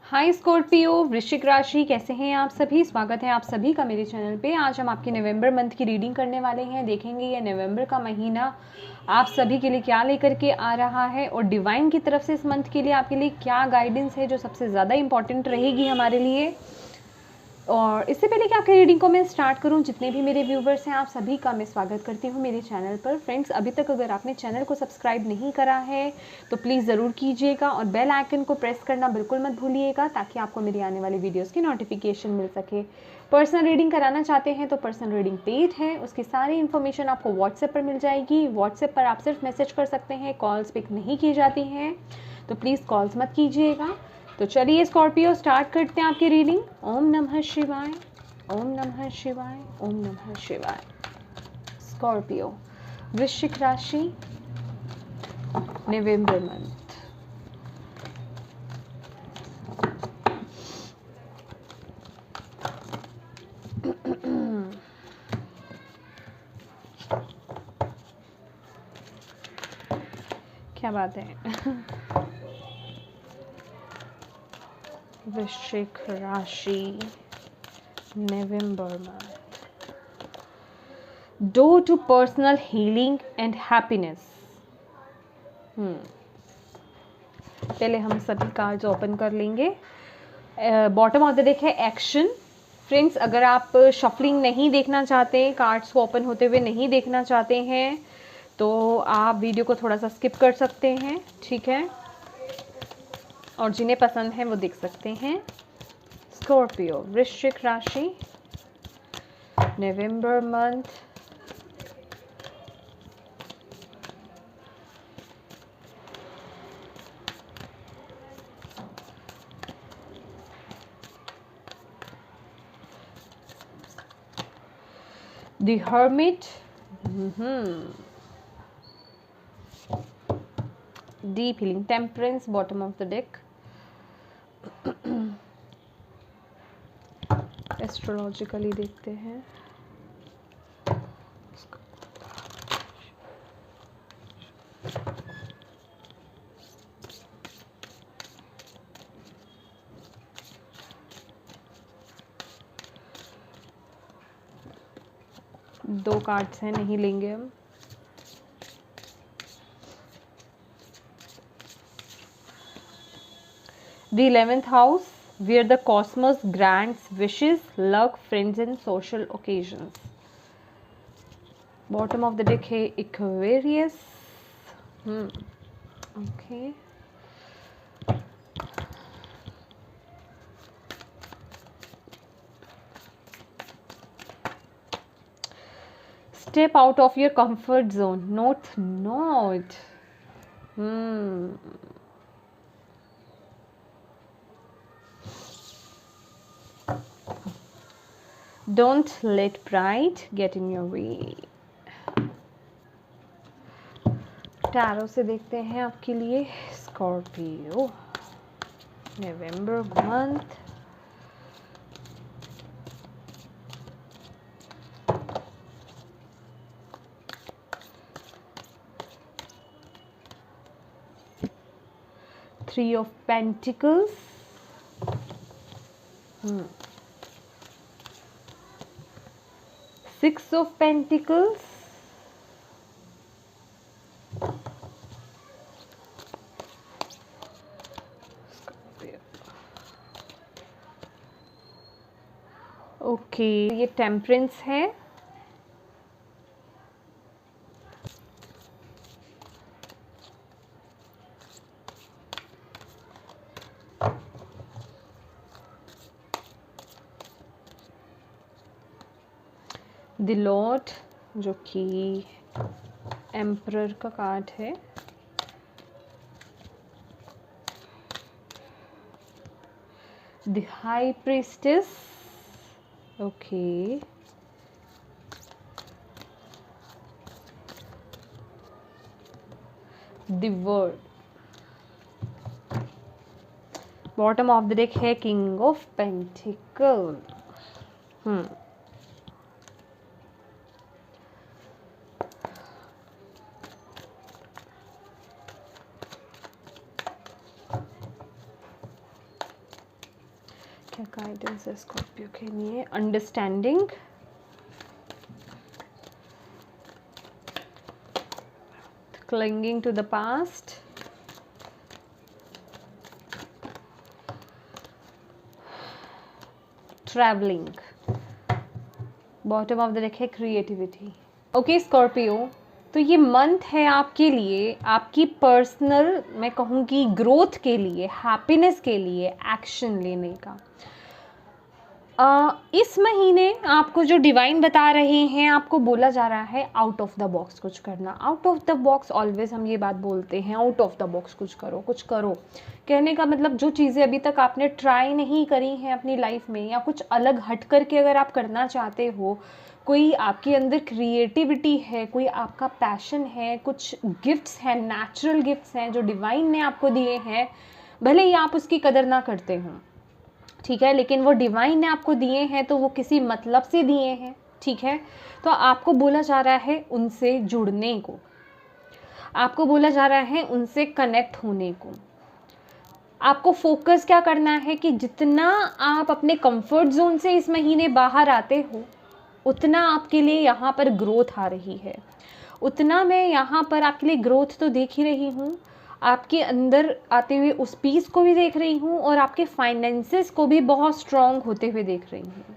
हाय Scorpio, वृश्चिक राशि, कैसे हैं आप सभी। स्वागत है आप सभी का मेरे चैनल पे। आज हम आपके नवंबर मंथ की रीडिंग करने वाले हैं। देखेंगे ये नवंबर का महीना आप सभी के लिए क्या लेकर के आ रहा है और डिवाइन की तरफ से इस मंथ के लिए आपके लिए क्या गाइडेंस है जो सबसे ज़्यादा इंपॉर्टेंट रहेगी हमारे लिए। और इससे पहले कि आपकी रीडिंग को मैं स्टार्ट करूं, जितने भी मेरे व्यूवर्स हैं आप सभी का मैं स्वागत करती हूं मेरे चैनल पर। फ्रेंड्स, अभी तक अगर आपने चैनल को सब्सक्राइब नहीं करा है तो प्लीज़ ज़रूर कीजिएगा और बेल आइकन को प्रेस करना बिल्कुल मत भूलिएगा ताकि आपको मेरी आने वाली वीडियोज़ की नोटिफिकेशन मिल सके। पर्सनल रीडिंग कराना चाहते हैं तो पर्सनल रीडिंग पेज है, उसकी सारी इन्फॉर्मेशन आपको व्हाट्सएप पर मिल जाएगी। व्हाट्सएप पर आप सिर्फ मैसेज कर सकते हैं, कॉल्स पिक नहीं की जाती हैं, तो प्लीज़ कॉल्स मत कीजिएगा। तो चलिए स्कॉर्पियो, स्टार्ट करते हैं आपकी रीडिंग। ओम नमः शिवाय, ओम नमः शिवाय, ओम नमः शिवाय। स्कॉर्पियो, वृश्चिक राशि, नवंबर मंथ। क्या बात है। वृश्चिक राशि, November month. Door to personal healing and happiness. पहले हम सभी कार्ड्स ओपन कर लेंगे। बॉटम ऑफ द डेक है एक्शन। फ्रेंड्स, अगर आप शफलिंग नहीं देखना चाहते, कार्ड्स को ओपन होते हुए नहीं देखना चाहते हैं तो आप वीडियो को थोड़ा सा स्किप कर सकते हैं, ठीक है। और जिन्हें पसंद है वो देख सकते हैं। स्कॉर्पियो, वृश्चिक राशि, November month. The Hermit, Deep Healing, Temperance, bottom of the deck. Astrologically देखते हैं। दो कार्ड्स हैं, नहीं लेंगे हम। The 11th house, where the cosmos grants wishes, luck, friends and social occasions. Bottom of the deck है Aquarius. Okay. Step out of your comfort zone. Not. Don't let pride get in your way. Tarot से देखते हैं आपके लिए Scorpio, November month. Three of Pentacles, Six of Pentacles, okay, ये temperance है। The Lord, जो कि एम्परर का कार्ड है। The high priestess, okay. The word. Bottom of the deck है किंग ऑफ पेंटिकल। क्या गाइडेंस है स्कॉर्पियो के लिए? Understanding, clinging to the past, traveling, bottom of the deck है क्रिएटिविटी। ओके स्कॉर्पियो, तो ये मंथ है आपके लिए, आपकी पर्सनल मैं कहूँगी ग्रोथ के लिए, हैप्पीनेस के लिए एक्शन लेने का। इस महीने आपको जो डिवाइन बता रहे हैं, आपको बोला जा रहा है आउट ऑफ द बॉक्स कुछ करना। Out of the box always हम ये बात बोलते हैं, आउट ऑफ द बॉक्स कुछ करो, कुछ करो। कहने का मतलब जो चीज़ें अभी तक आपने ट्राई नहीं करी हैं अपनी लाइफ में, या कुछ अलग हट करके अगर आप करना चाहते हो, कोई आपके अंदर क्रिएटिविटी है, कोई आपका पैशन है, कुछ गिफ्ट्स हैं, नेचुरल गिफ्ट्स हैं जो डिवाइन ने आपको दिए हैं, भले ही आप उसकी कदर ना करते हों, ठीक है, लेकिन वो डिवाइन ने आपको दिए हैं तो वो किसी मतलब से दिए हैं, ठीक है। तो आपको बोला जा रहा है उनसे जुड़ने को, आपको बोला जा रहा है उनसे कनेक्ट होने को। आपको फोकस क्या करना है कि जितना आप अपने कंफर्ट जोन से इस महीने बाहर आते हो, उतना आपके लिए यहाँ पर ग्रोथ आ रही है, उतना मैं यहाँ पर आपके लिए ग्रोथ तो देख ही रही हूँ, आपके अंदर आते हुए उस पीस को भी देख रही हूँ, और आपके फाइनेंसेस को भी बहुत स्ट्रॉन्ग होते हुए देख रही हूँ।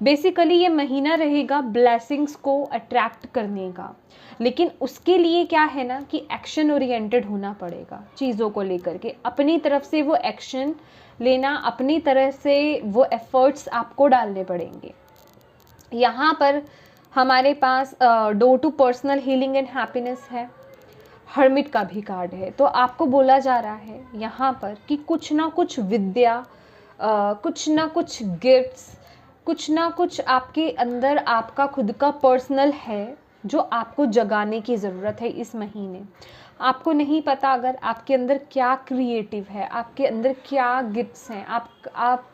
बेसिकली ये महीना रहेगा ब्लेसिंग्स को अट्रैक्ट करने का, लेकिन उसके लिए क्या है ना कि एक्शन ओरिएंटेड होना पड़ेगा चीज़ों को लेकर के, अपनी तरफ से वो एक्शन लेना, अपनी तरफ से वो एफर्ट्स आपको डालने पड़ेंगे। यहाँ पर हमारे पास door to personal healing and happiness है, हर्मिट का भी कार्ड है। तो आपको बोला जा रहा है यहाँ पर कि कुछ ना कुछ विद्या, कुछ ना कुछ गिफ्ट्स, कुछ ना कुछ आपके अंदर आपका खुद का पर्सनल है जो आपको जगाने की ज़रूरत है इस महीने। आपको नहीं पता अगर आपके अंदर क्या क्रिएटिव है, आपके अंदर क्या गिफ्ट्स हैं, आप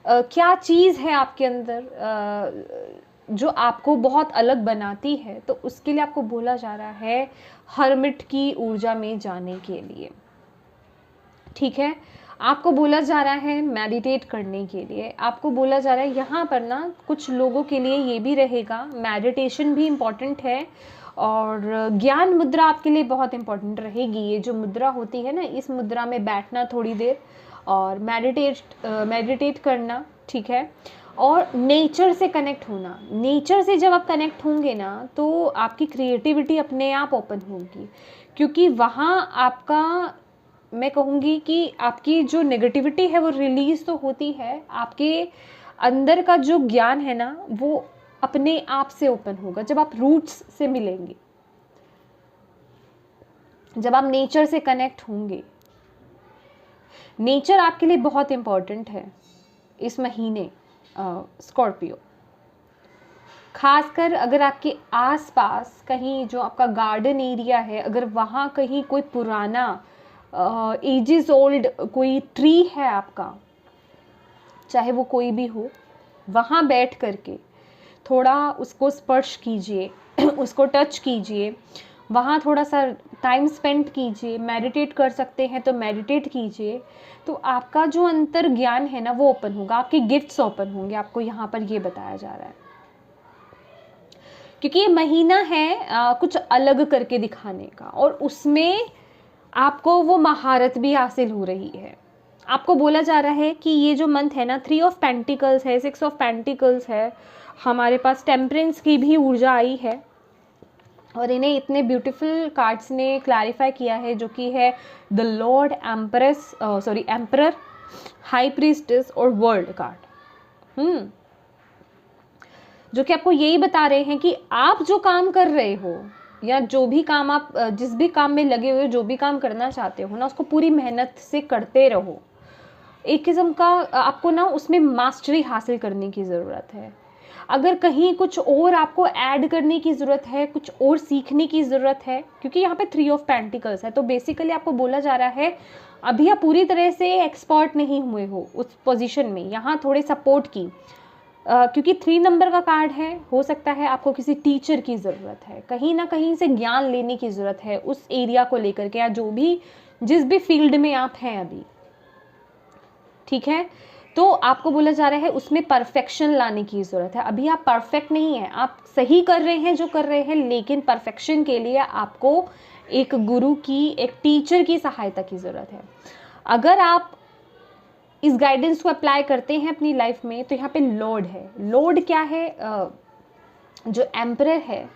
क्या चीज़ है आपके अंदर जो आपको बहुत अलग बनाती है, तो उसके लिए आपको बोला जा रहा है हर्मिट की ऊर्जा में जाने के लिए, ठीक है। आपको बोला जा रहा है मेडिटेट करने के लिए, आपको बोला जा रहा है यहाँ पर ना कुछ लोगों के लिए ये भी रहेगा, मेडिटेशन भी इम्पॉर्टेंट है, और ज्ञान मुद्रा आपके लिए बहुत इम्पॉर्टेंट रहेगी। ये जो मुद्रा होती है ना, इस मुद्रा में बैठना थोड़ी देर और मेडिटेट करना, ठीक है, और नेचर से कनेक्ट होना। नेचर से जब आप कनेक्ट होंगे ना, तो आपकी क्रिएटिविटी अपने आप ओपन होगी, क्योंकि वहाँ आपका मैं कहूँगी कि आपकी जो नेगेटिविटी है वो रिलीज़ तो होती है, आपके अंदर का जो ज्ञान है ना वो अपने आप से ओपन होगा जब आप रूट्स से मिलेंगे, जब आप नेचर से कनेक्ट होंगे। नेचर आपके लिए बहुत इम्पॉर्टेंट है इस महीने स्कॉर्पियो, खासकर अगर आपके आसपास कहीं जो आपका गार्डन एरिया है, अगर वहाँ कहीं कोई पुराना एजेस ओल्ड कोई ट्री है आपका, चाहे वो कोई भी हो, वहाँ बैठ करके थोड़ा उसको स्पर्श कीजिए, उसको टच कीजिए, वहाँ थोड़ा सा टाइम स्पेंड कीजिए, मेडिटेट कर सकते हैं तो मेडिटेट कीजिए, तो आपका जो अंतर ज्ञान है ना वो ओपन होगा, आपके गिफ्ट्स ओपन होंगे। आपको यहाँ पर ये बताया जा रहा है, क्योंकि ये महीना है कुछ अलग करके दिखाने का, और उसमें आपको वो महारत भी हासिल हो रही है। आपको बोला जा रहा है कि ये जो मंथ है ना, 3 ऑफ पेंटिकल्स है, 6 ऑफ पेंटिकल्स है, हमारे पास टेम्परेंस की भी ऊर्जा आई है, और इन्हें इतने ब्यूटीफुल कार्ड्स ने क्लैरिफाई किया है, जो कि है the Lord emperor, high priestess और वर्ल्ड कार्ड, जो कि आपको यही बता रहे हैं कि आप जो काम कर रहे हो, या जो भी काम आप जिस भी काम में लगे हुए, जो भी काम करना चाहते हो ना, उसको पूरी मेहनत से करते रहो। एक किस्म का आपको ना उसमें मास्टरी हासिल करने की ज़रूरत है। अगर कहीं कुछ और आपको ऐड करने की ज़रूरत है, कुछ और सीखने की ज़रूरत है, क्योंकि यहाँ पे 3 ऑफ पेंटिकल्स है, तो बेसिकली आपको बोला जा रहा है अभी आप पूरी तरह से एक्सपर्ट नहीं हुए हो उस पोजीशन में, यहाँ थोड़े सपोर्ट की, क्योंकि 3 नंबर का कार्ड है, हो सकता है आपको किसी टीचर की ज़रूरत है, कहीं ना कहीं से ज्ञान लेने की ज़रूरत है उस एरिया को लेकर के, या जो भी जिस भी फील्ड में आप हैं अभी, ठीक है। तो आपको बोला जा रहा है उसमें परफेक्शन लाने की ज़रूरत है। अभी आप परफेक्ट नहीं हैं, आप सही कर रहे हैं जो कर रहे हैं, लेकिन परफेक्शन के लिए आपको एक गुरु की, एक टीचर की सहायता की ज़रूरत है। अगर आप इस गाइडेंस को अप्लाई करते हैं अपनी लाइफ में, तो यहाँ पे लॉर्ड है। लॉर्ड क्या है? जो एम्परर है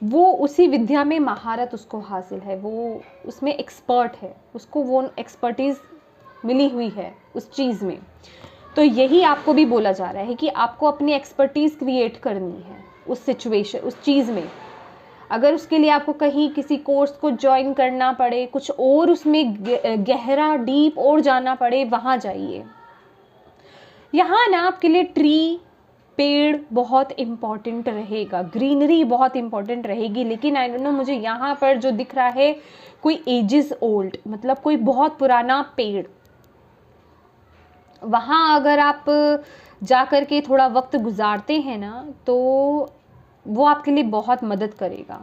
वो उसी विद्या में महारत उसको हासिल है, वो उसमें एक्सपर्ट है, उसको वो एक्सपर्टीज़ मिली हुई है उस चीज़ में। तो यही आपको भी बोला जा रहा है कि आपको अपनी एक्सपर्टीज़ क्रिएट करनी है उस सिचुएशन, उस चीज़ में। अगर उसके लिए आपको कहीं किसी कोर्स को ज्वाइन करना पड़े, कुछ और उसमें गहरा डीप और जाना पड़े, वहाँ जाइए। यहाँ ना आपके लिए ट्री, पेड़ बहुत इम्पॉर्टेंट रहेगा, ग्रीनरी बहुत इम्पॉर्टेंट रहेगी। लेकिन आई डोंट नो, मुझे यहाँ पर जो दिख रहा है कोई एजेस ओल्ड, मतलब कोई बहुत पुराना पेड़। वहाँ अगर आप जा कर के थोड़ा वक्त गुजारते हैं ना, तो वो आपके लिए बहुत मदद करेगा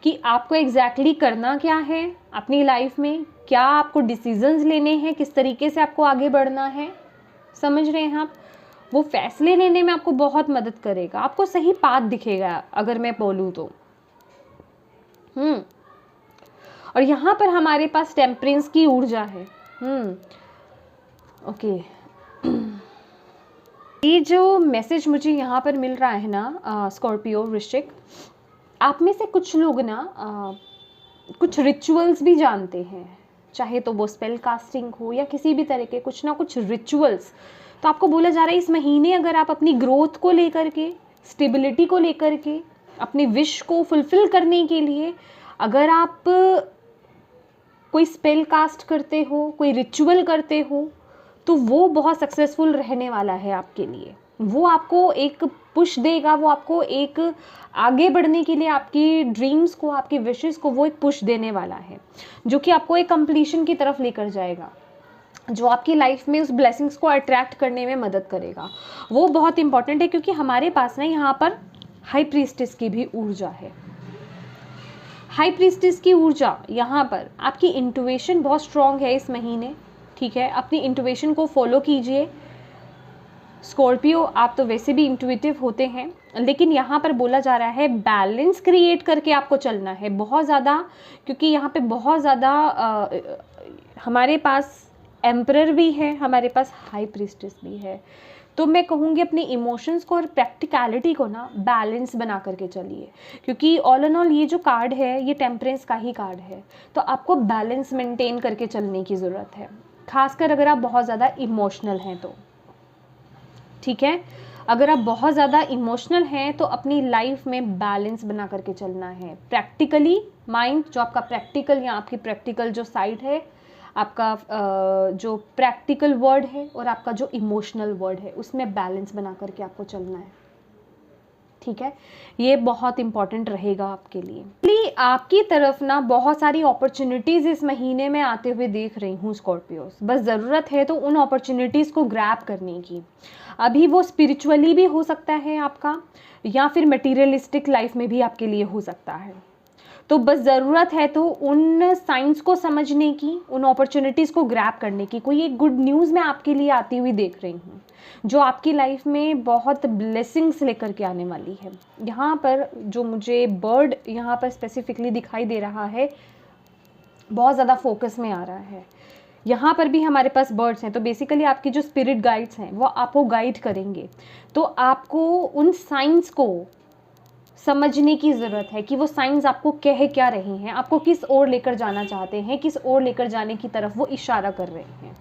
कि आपको एग्जैक्टली करना क्या है अपनी लाइफ में, क्या आपको डिसीजंस लेने हैं, किस तरीके से आपको आगे बढ़ना है। समझ रहे हैं आप? वो फैसले लेने में आपको बहुत मदद करेगा, आपको सही पाथ दिखेगा अगर मैं बोलूँ तो। और यहाँ पर हमारे पास टेम्परेंस की ऊर्जा है। ओके, ये जो मैसेज मुझे यहाँ पर मिल रहा है ना, स्कॉर्पियो, वृश्चिक, आप में से कुछ लोग ना कुछ रिचुअल्स भी जानते हैं, चाहे तो वो स्पेल कास्टिंग हो या किसी भी तरह के कुछ ना कुछ रिचुअल्स। तो आपको बोला जा रहा है इस महीने अगर आप अपनी ग्रोथ को लेकर के, स्टेबिलिटी को लेकर के, अपने विश को फुलफिल करने के लिए अगर आप कोई स्पेल कास्ट करते हो, कोई रिचुअल करते हो, तो वो बहुत सक्सेसफुल रहने वाला है आपके लिए। वो आपको एक पुश देगा, वो आपको एक आगे बढ़ने के लिए, आपकी ड्रीम्स को, आपकी विशेस को वो एक पुश देने वाला है, जो कि आपको एक कंप्लीशन की तरफ लेकर जाएगा, जो आपकी लाइफ में उस ब्लेसिंग्स को अट्रैक्ट करने में मदद करेगा। वो बहुत इंपॉर्टेंट है, क्योंकि हमारे पास ना यहाँ पर हाई प्रीस्टेस की भी ऊर्जा है। हाई प्रीस्टेस की ऊर्जा यहाँ पर, आपकी इंट्यूशन बहुत स्ट्रॉन्ग है इस महीने। ठीक है, अपनी इंट्यूशन को फॉलो कीजिए। स्कॉर्पियो, आप तो वैसे भी इंट्यूटिव होते हैं, लेकिन यहाँ पर बोला जा रहा है बैलेंस क्रिएट करके आपको चलना है बहुत ज़्यादा, क्योंकि यहाँ पे बहुत ज़्यादा हमारे पास एम्परर भी है, हमारे पास हाई प्रीस्टेस भी है। तो मैं कहूँगी अपने इमोशंस को और प्रैक्टिकलिटी को ना बैलेंस बना करके चलिए, क्योंकि ऑल एंड ऑल ये जो कार्ड है ये टेम्परेंस का ही कार्ड है। तो आपको बैलेंस मेंटेन करके चलने की ज़रूरत है, खासकर अगर आप बहुत ज़्यादा इमोशनल हैं तो। ठीक है, अगर आप बहुत ज़्यादा इमोशनल हैं तो अपनी लाइफ में बैलेंस बना करके चलना है। प्रैक्टिकली माइंड, जो आपका प्रैक्टिकल या आपकी प्रैक्टिकल जो साइड है, आपका जो प्रैक्टिकल वर्ड है और आपका जो इमोशनल वर्ड है, उसमें बैलेंस बना करके आपको चलना है। ठीक है, ये बहुत इंपॉर्टेंट रहेगा आपके लिए। आपकी तरफ ना बहुत सारी अपॉर्चुनिटीज़ इस महीने में आते हुए देख रही हूँ स्कॉर्पियोस। बस ज़रूरत है तो उन अपॉर्चुनिटीज़ को ग्रैब करने की। अभी वो स्पिरिचुअली भी हो सकता है आपका, या फिर मटीरियलिस्टिक लाइफ में भी आपके लिए हो सकता है। तो बस ज़रूरत है तो उन साइंस को समझने की, उन अपॉर्चुनिटीज़ को ग्रैब करने की। कोई एक गुड न्यूज़ मैं आपके लिए आती हुई देख रही हूँ, जो आपकी लाइफ में बहुत ब्लेसिंग्स लेकर के आने वाली है। यहाँ पर जो मुझे बर्ड यहाँ पर स्पेसिफिकली दिखाई दे रहा है, बहुत ज़्यादा फोकस में आ रहा है। यहाँ पर भी हमारे पास बर्ड्स हैं, तो बेसिकली आपकी जो स्पिरिट गाइड्स हैं वो आपको गाइड करेंगे। तो आपको उन साइंस को समझने की ज़रूरत है कि वो साइंस आपको कह क्या रहे हैं, आपको किस ओर लेकर जाना चाहते हैं, किस ओर लेकर जाने की तरफ वो इशारा कर रहे हैं।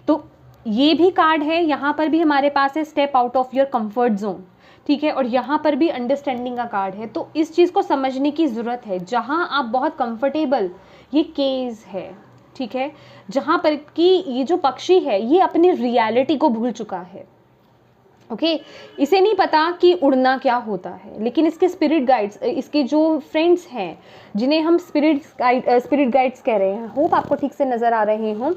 तो ये भी कार्ड है, यहाँ पर भी हमारे पास है step out of your comfort zone. ठीक है, और यहाँ पर भी अंडरस्टैंडिंग का कार्ड है। तो इस चीज़ को समझने की ज़रूरत है, जहाँ आप बहुत कंफर्टेबल, ये केस है। ठीक है, जहाँ पर कि ये जो पक्षी है ये अपनी रियलिटी को भूल चुका है। ओके, इसे नहीं पता कि उड़ना क्या होता है, लेकिन इसके स्पिरिट गाइड्स, इसके जो फ्रेंड्स हैं जिन्हें हम स्पिरिट गाइड्स कह रहे हैं, होप आपको ठीक से नज़र आ रहे हों,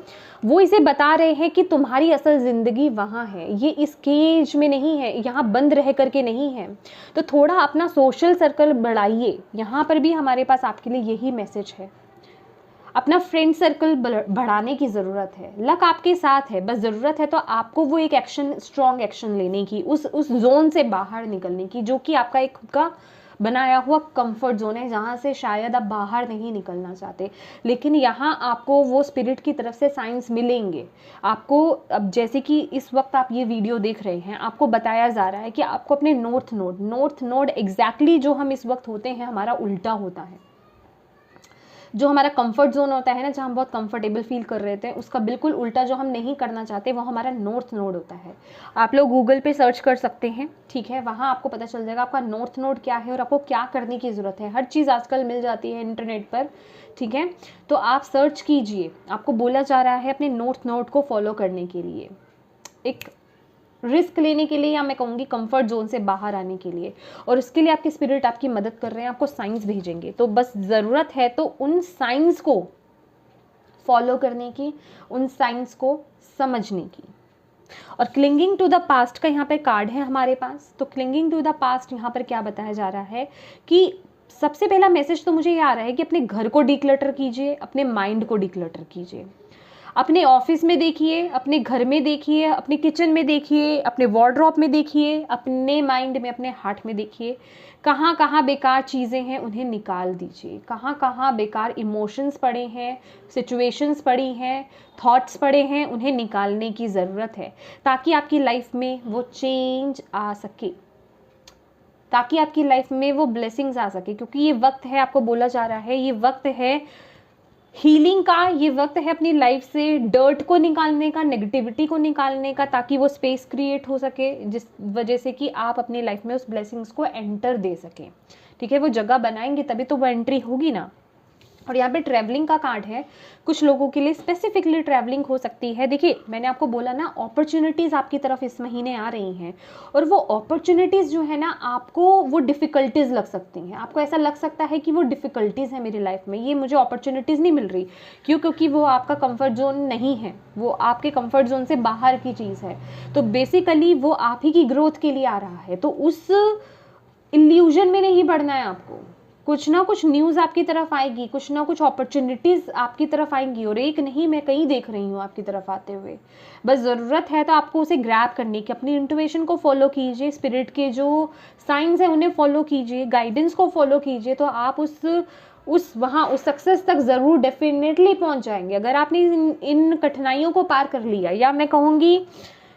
वो इसे बता रहे हैं कि तुम्हारी असल ज़िंदगी वहाँ है, ये इस केज में नहीं है, यहाँ बंद रह करके नहीं है। तो थोड़ा अपना सोशल सर्कल बढ़ाइए। यहाँ पर भी हमारे पास आपके लिए यही मैसेज है। अपना फ्रेंड सर्कल बढ़ाने की ज़रूरत है। लक आपके साथ है, बस ज़रूरत है तो आपको वो एक एक्शन, स्ट्रॉन्ग एक्शन लेने की, उस जोन से बाहर निकलने की, जो कि आपका एक खुद का बनाया हुआ कंफर्ट जोन है, जहाँ से शायद आप बाहर नहीं निकलना चाहते। लेकिन यहाँ आपको वो स्पिरिट की तरफ से साइंस मिलेंगे आपको। अब जैसे कि इस वक्त आप ये वीडियो देख रहे हैं, आपको बताया जा रहा है कि आपको अपने नॉर्थ नोड एग्जैक्टली जो हम इस वक्त होते हैं, हमारा उल्टा होता है। जो हमारा कंफर्ट जोन होता है ना, जहाँ हम बहुत कंफर्टेबल फील कर रहे थे, उसका बिल्कुल उल्टा जो हम नहीं करना चाहते, वो हमारा नॉर्थ नोड होता है। आप लोग गूगल पे सर्च कर सकते हैं, ठीक है, वहाँ आपको पता चल जाएगा आपका नॉर्थ नोड क्या है और आपको क्या करने की ज़रूरत है। हर चीज़ आजकल मिल जाती है इंटरनेट पर, ठीक है, तो आप सर्च कीजिए। आपको बोला जा रहा है अपने नॉर्थ नोड को फॉलो करने के लिए, एक रिस्क लेने के लिए, या मैं कहूँगी कंफर्ट जोन से बाहर आने के लिए, और उसके लिए आपके स्पिरिट आपकी मदद कर रहे हैं, आपको साइंस भेजेंगे। तो बस ज़रूरत है तो उन साइंस को फॉलो करने की, उन साइंस को समझने की। और क्लिंगिंग टू द पास्ट का यहाँ पे कार्ड है हमारे पास। तो क्लिंगिंग टू द पास्ट यहाँ पर क्या बताया जा रहा है कि सबसे पहला मैसेज तो मुझे ये आ रहा है कि अपने घर को डिक्लटर कीजिए, अपने माइंड को डिक्लटर कीजिए। अपने ऑफिस में देखिए, अपने घर में देखिए, अपने किचन में देखिए, अपने वार्डरोब में देखिए, अपने माइंड में, अपने हार्ट में देखिए, कहाँ कहाँ बेकार चीज़ें हैं उन्हें निकाल दीजिए। कहाँ कहाँ बेकार इमोशंस पड़े हैं, सिचुएशंस पड़ी हैं, थॉट्स पड़े हैं, उन्हें निकालने की ज़रूरत है, ताकि आपकी लाइफ में वो चेंज आ सके, ताकि आपकी लाइफ में वो ब्लेसिंग्स आ सके। क्योंकि ये वक्त है, आपको बोला जा रहा है, ये वक्त है हीलिंग का, ये वक्त है अपनी लाइफ से डर्ट को निकालने का, नेगेटिविटी को निकालने का, ताकि वो स्पेस क्रिएट हो सके, जिस वजह से कि आप अपनी लाइफ में उस ब्लेसिंग्स को एंटर दे सकें। ठीक है, वो जगह बनाएंगे तभी तो वो एंट्री होगी ना। और यहाँ पे ट्रैवलिंग का कार्ड है, कुछ लोगों के लिए स्पेसिफिकली ट्रैवलिंग हो सकती है। देखिए, मैंने आपको बोला ना, अपॉर्चुनिटीज़ आपकी तरफ इस महीने आ रही हैं, और वो अपॉर्चुनिटीज़ जो है ना, आपको वो डिफ़िकल्टीज़ लग सकती हैं। आपको ऐसा लग सकता है कि वो डिफ़िकल्टीज़ हैं मेरी लाइफ में, ये मुझे अपॉर्चुनिटीज़ नहीं मिल रही। क्यों? क्योंकि वो आपका कंफर्ट जोन नहीं है, वो आपके कंफर्ट जोन से बाहर की चीज़ है। तो बेसिकली वो आप ही की ग्रोथ के लिए आ रहा है। तो उस इल्यूजन में नहीं पड़ना है आपको। कुछ ना कुछ न्यूज़ आपकी तरफ आएगी, कुछ ना कुछ अपॉर्चुनिटीज़ आपकी तरफ आएंगी, और एक नहीं, मैं कई देख रही हूँ आपकी तरफ आते हुए। बस ज़रूरत है तो आपको उसे ग्रैब करने की। अपनी इंट्यूशन को फॉलो कीजिए, स्पिरिट के जो साइंस हैं उन्हें फॉलो कीजिए, गाइडेंस को फॉलो कीजिए, तो आप उस सक्सेस तक ज़रूर डेफिनेटली पहुँच जाएंगे। अगर आपने इन कठिनाइयों को पार कर लिया, या मैं कहूँगी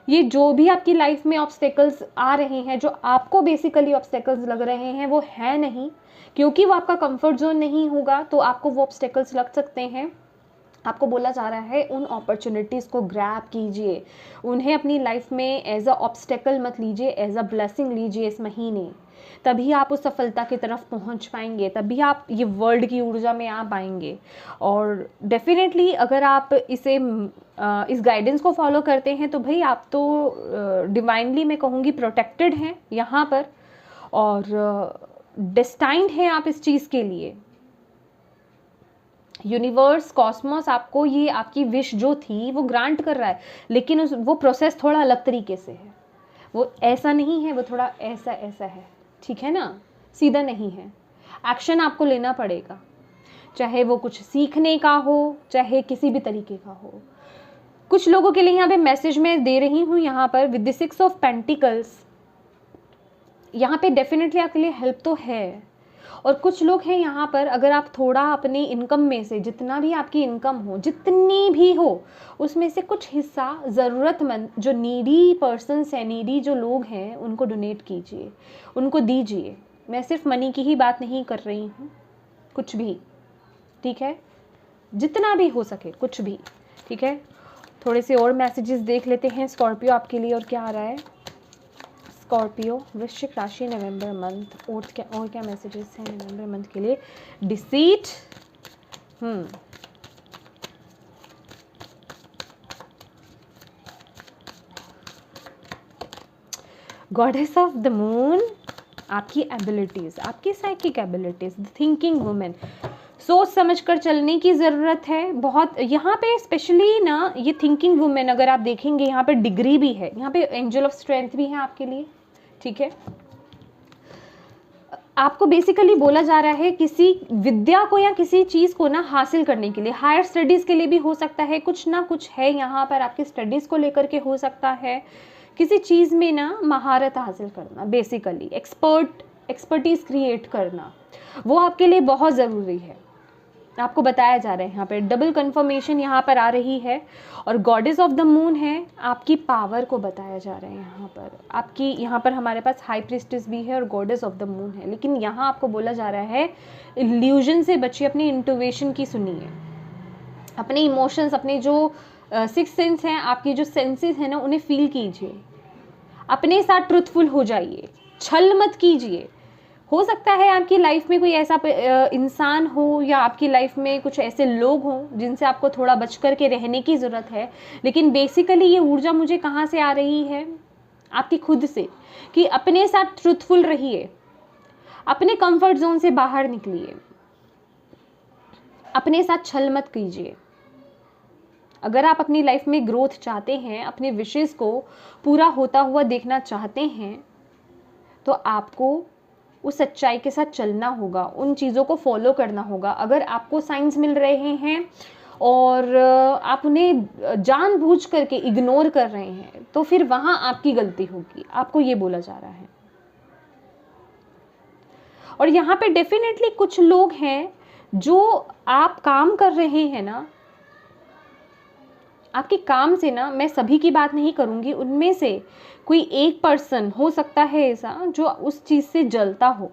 ये जो भी आपकी लाइफ में ऑब्स्टेकल्स आ रहे हैं, जो आपको बेसिकली ऑब्स्टेकल्स लग रहे हैं, वो है नहीं, क्योंकि वो आपका कंफर्ट जोन नहीं होगा, तो आपको वो ऑब्स्टेकल्स लग सकते हैं। आपको बोला जा रहा है उन अपॉर्चुनिटीज़ को ग्रैब कीजिए, उन्हें अपनी लाइफ में एज अ ऑब्स्टेकल मत लीजिए, एज अ ब्लेसिंग लीजिए इस महीने। तभी आप उस सफलता की तरफ पहुंच पाएंगे, तभी आप ये वर्ल्ड की ऊर्जा में आ पाएंगे। और डेफिनेटली अगर आप इस गाइडेंस को फॉलो करते हैं, तो भाई आप तो डिवाइनली मैं कहूँगी प्रोटेक्टेड हैं यहाँ पर, और डेस्टाइन्ड हैं आप इस चीज़ के लिए। यूनिवर्स, कॉस्मोस आपको ये आपकी विश जो थी वो ग्रांट कर रहा है, लेकिन वो प्रोसेस थोड़ा अलग तरीके से है। वो ऐसा नहीं है, वो थोड़ा ऐसा है, ठीक है ना, सीधा नहीं है। एक्शन आपको लेना पड़ेगा, चाहे वो कुछ सीखने का हो, चाहे किसी भी तरीके का हो। कुछ लोगों के लिए यहाँ पे मैसेज मैं दे रही हूँ यहाँ पर विद द 6 ऑफ पेंटिकल्स, यहाँ पे डेफिनेटली आपके लिए हेल्प तो है। और कुछ लोग हैं यहाँ पर, अगर आप थोड़ा अपनी इनकम में से, जितना भी आपकी इनकम हो, जितनी भी हो, उसमें से कुछ हिस्सा ज़रूरतमंद जो नीडी पर्सन्स हैं, नीडी जो लोग हैं, उनको डोनेट कीजिए, उनको दीजिए। मैं सिर्फ मनी की ही बात नहीं कर रही हूँ, कुछ भी, ठीक है, जितना भी हो सके, कुछ भी, ठीक है। थोड़े से और मैसेजेस देख लेते हैं स्कॉर्पियो आपके लिए, और क्या आ रहा है। स्कॉर्पियो वृश्चिक राशि नवंबर मंथ, और क्या मैसेजेस हैं नवंबर मंथ के लिए। Deceit, goddess of the moon, आपकी एबिलिटीज, आपकी psychic abilities, the thinking women, सोच समझ कर चलने की ज़रूरत है बहुत यहाँ पे। स्पेशली ना ये थिंकिंग वुमेन, अगर आप देखेंगे यहाँ पे डिग्री भी है, यहाँ पे एंजल ऑफ स्ट्रेंथ भी है आपके लिए, ठीक है। आपको बेसिकली बोला जा रहा है किसी विद्या को या किसी चीज़ को ना हासिल करने के लिए, हायर स्टडीज़ के लिए भी हो सकता है, कुछ ना कुछ है यहाँ पर आपकी स्टडीज़ को लेकर के हो सकता है, किसी चीज़ में ना महारत हासिल करना, बेसिकली एक्सपर्टीज़ क्रिएट करना, वो आपके लिए बहुत ज़रूरी है। आपको बताया जा रहा है यहाँ पर डबल कंफर्मेशन यहाँ पर आ रही है, और गॉडेस ऑफ द मून है, आपकी पावर को बताया जा रहा है यहाँ पर। आपकी यहाँ पर हमारे पास हाई प्रीस्टेस भी है और गॉडेस ऑफ द मून है, लेकिन यहाँ आपको बोला जा रहा है इल्यूजन से बचिए, अपनी इंट्यूशन की सुनिए, अपने इमोशंस, अपने जो सिक्स सेंस हैं, आपकी जो सेंसेस हैं ना, उन्हें फील कीजिए, अपने साथ ट्रुथफुल हो जाइए, छल मत कीजिए। हो सकता है आपकी लाइफ में कोई ऐसा इंसान हो या आपकी लाइफ में कुछ ऐसे लोग हों जिनसे आपको थोड़ा बच कर के रहने की ज़रूरत है, लेकिन बेसिकली ये ऊर्जा मुझे कहाँ से आ रही है? आपकी खुद से, कि अपने साथ ट्रुथफुल रहिए, अपने कंफर्ट जोन से बाहर निकलिए, अपने साथ छल मत कीजिए। अगर आप अपनी लाइफ में ग्रोथ चाहते हैं, अपने विशेष को पूरा होता हुआ देखना चाहते हैं, तो आपको उस सच्चाई के साथ चलना होगा, उन चीज़ों को फॉलो करना होगा। अगर आपको साइंस मिल रहे हैं और आप उन्हें जानबूझ करके इग्नोर कर रहे हैं, तो फिर वहाँ आपकी गलती होगी, आपको ये बोला जा रहा है। और यहाँ पे डेफिनेटली कुछ लोग हैं जो आप काम कर रहे हैं ना, आपके काम से ना, मैं सभी की बात नहीं करूँगी, उनमें से कोई एक पर्सन हो सकता है ऐसा जो उस चीज़ से जलता हो,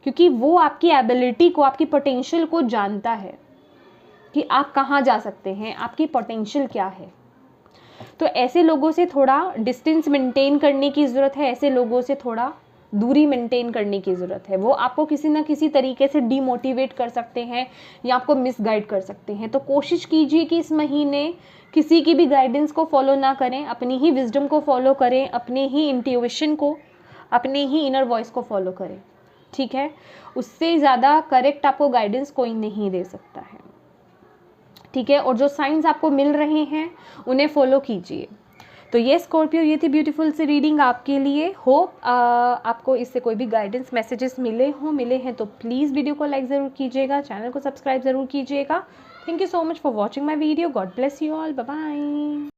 क्योंकि वो आपकी एबिलिटी को, आपकी पोटेंशियल को जानता है कि आप कहाँ जा सकते हैं, आपकी पोटेंशियल क्या है। तो ऐसे लोगों से थोड़ा डिस्टेंस मेंटेन करने की ज़रूरत है, ऐसे लोगों से थोड़ा दूरी मेंटेन करने की ज़रूरत है। वो आपको किसी ना किसी तरीके से डीमोटिवेट कर सकते हैं या आपको मिसगाइड कर सकते हैं। तो कोशिश कीजिए कि इस महीने किसी की भी गाइडेंस को फॉलो ना करें, अपनी ही विजडम को फॉलो करें, अपने ही इंट्यूशन को, अपने ही इनर वॉइस को फॉलो करें, ठीक है? उससे ज़्यादा करेक्ट आपको गाइडेंस कोई नहीं दे सकता है, ठीक है? और जो साइंस आपको मिल रहे हैं उन्हें फॉलो कीजिए। तो ये स्कॉर्पियो, ये थी ब्यूटीफुल सी रीडिंग आपके लिए। होप आपको इससे कोई भी गाइडेंस मैसेजेस मिले हैं तो प्लीज़ वीडियो को लाइक ज़रूर कीजिएगा, चैनल को सब्सक्राइब ज़रूर कीजिएगा। Thank you so much for watching my video. God bless you all, bye bye.